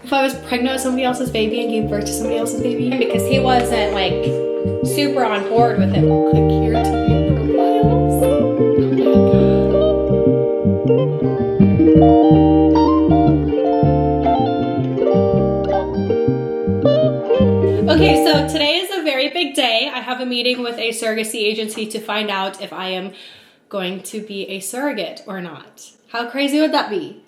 If I was pregnant with somebody else's baby and gave birth to somebody else's baby, because he wasn't like super on board with it. Click here to view profiles. Okay, so today is a very big day. I have a meeting with a surrogacy agency to find out if I am going to be a surrogate or not. How crazy would that be?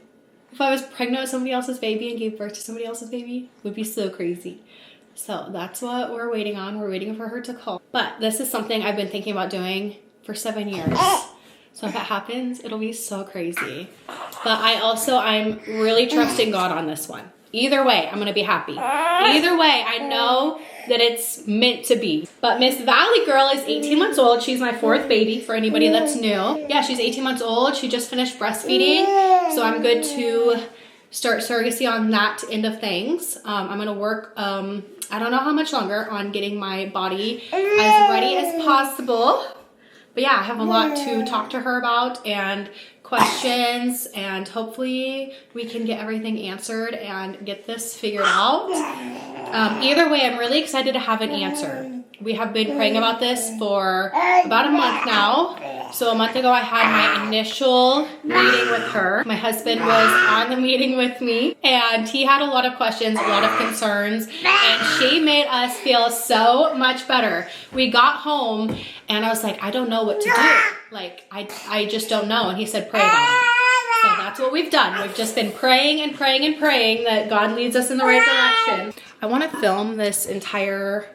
If I was pregnant with somebody else's baby and gave birth to somebody else's baby, it would be so crazy. So that's what we're waiting on. We're waiting for her to call. But this is something I've been thinking about doing for 7 years. So if it happens, it'll be so crazy. But I'm really trusting God on this one. Either way, I'm gonna be happy. Either way, I know that it's meant to be. But Miss Valley Girl is 18 months old. She's my 4th baby for anybody that's new. Yeah, she's 18 months old. She just finished breastfeeding. So I'm good to start surrogacy on that end of things. I'm gonna work, I don't know how much longer, on getting my body as ready as possible. But yeah, I have a lot to talk to her about and questions, and hopefully we can get everything answered and get this figured out. Either way, I'm really excited to have an answer. We have been praying about this for about a month now. So a month ago I had my initial meeting with her. My husband was on the meeting with me, and he had a lot of questions, a lot of concerns, and she made us feel so much better. We got home and I was like, I don't know what to do. Like, I just don't know. And he said, pray about it. So that's what we've done. We've just been praying and praying and praying that God leads us in the right direction. I want to film this entire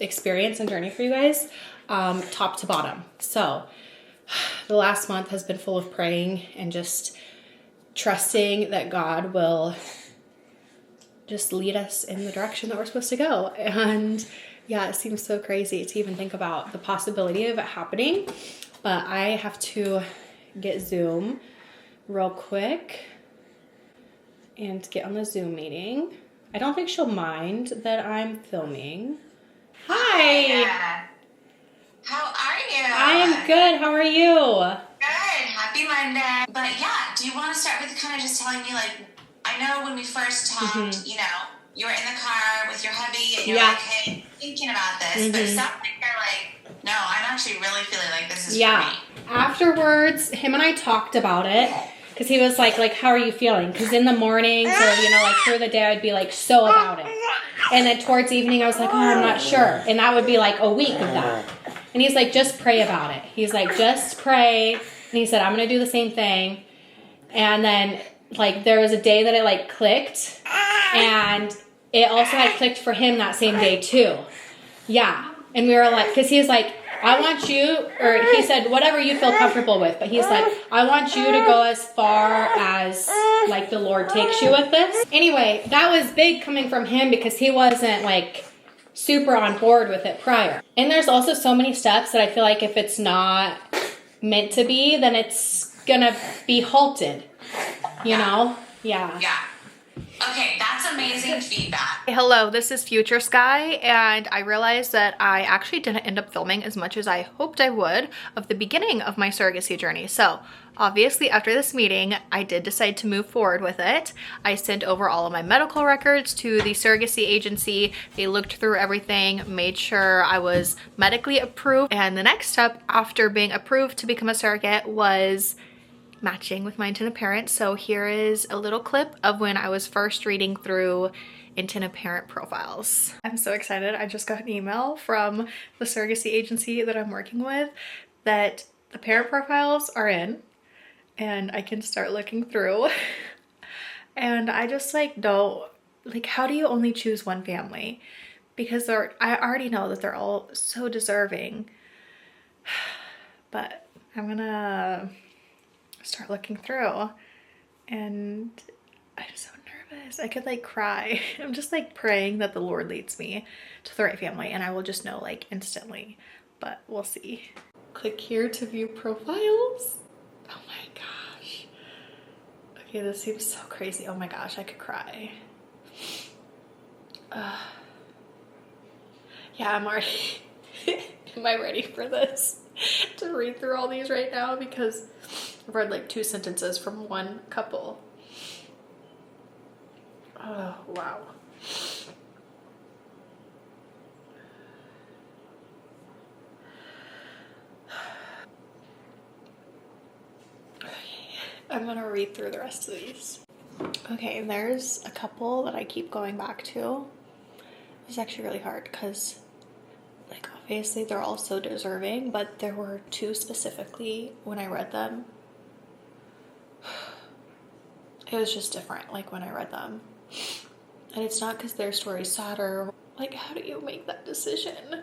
experience and journey for you guys, top to bottom. So the last month has been full of praying and just trusting that God will just lead us in the direction that we're supposed to go. And yeah, it seems so crazy to even think about the possibility of it happening. But I have to get Zoom real quick and get on the Zoom meeting. I don't think she'll mind that I'm filming. Hi! How are you? I am good. How are you? Good. Happy Monday. But yeah, do you want to start with kind of just telling me, like, I know when we first talked, you know, you were in the car with your hubby and you're like, hey, thinking about this, but it sounds like you're like, no, I'm actually really feeling like this is for me. Afterwards, him and I talked about it, because he was like, how are you feeling? Because in the mornings or, you know, like through the day, I'd be like so about it. And then towards evening, I was like, oh, I'm not sure. And that would be like a week of that. And he's like, just pray about it. He's like, just pray. And he said, I'm going to do the same thing. And then like there was a day that it like clicked, and it also had clicked for him that same day too. Yeah. And we were like, because he's like, I want you, or he said, whatever you feel comfortable with. But he's like, I want you to go as far as like the Lord takes you with this. Anyway, that was big coming from him, because he wasn't like super on board with it prior. And there's also so many steps that I feel like if it's not meant to be, then it's gonna be halted, you know? Yeah. Okay, that's amazing feedback. Hello, this is Future Sky, and I realized that I actually didn't end up filming as much as I hoped I would of the beginning of my surrogacy journey. So obviously after this meeting, I did decide to move forward with it. I sent over all of my medical records to the surrogacy agency. They looked through everything, made sure I was medically approved, and the next step after being approved to become a surrogate was matching with my intended parent. So here is a little clip of when I was first reading through intended parent profiles. I'm so excited. I just got an email from the surrogacy agency that I'm working with that the parent profiles are in, and I can start looking through. And I just like don't, like, how do you only choose one family? Because I already know that they're all so deserving. But I'm gonna start looking through, and I'm so nervous. I could like cry. I'm just like praying that the Lord leads me to the right family, and I will just know like instantly, but we'll see. Click here to view profiles. Oh my gosh. Okay, this seems so crazy. Oh my gosh, I could cry. Yeah, I'm already, am I ready for this? To read through all these right now, because I've read like 2 sentences from one couple. Oh Oh, wow. I'm gonna read through the rest of these. Okay, there's a couple that I keep going back to. It's actually really hard because, like, obviously they're all so deserving, but there were two specifically when I read them. It was just different, like, when I read them. And it's not because their story's sadder. Like, how do you make that decision?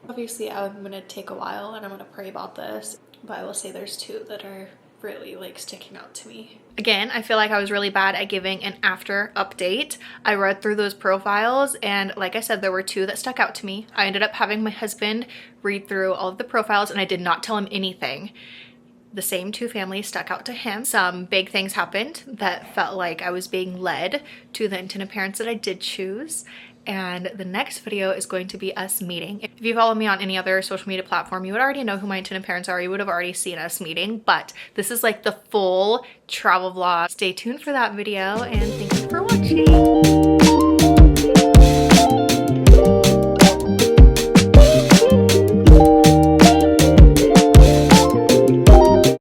Obviously, I'm gonna take a while and I'm gonna pray about this, but I will say there's two that are really like sticking out to me. Again, I feel like I was really bad at giving an after update. I read through those profiles and like I said, there were two that stuck out to me. I ended up having my husband read through all of the profiles and I did not tell him anything. The same two families stuck out to him. Some big things happened that felt like I was being led to the intended parents that I did choose. And the next video is going to be us meeting. If you follow me on any other social media platform, you would already know who my intended parents are. You would have already seen us meeting, but this is like the full travel vlog. Stay tuned for that video and thank you for watching.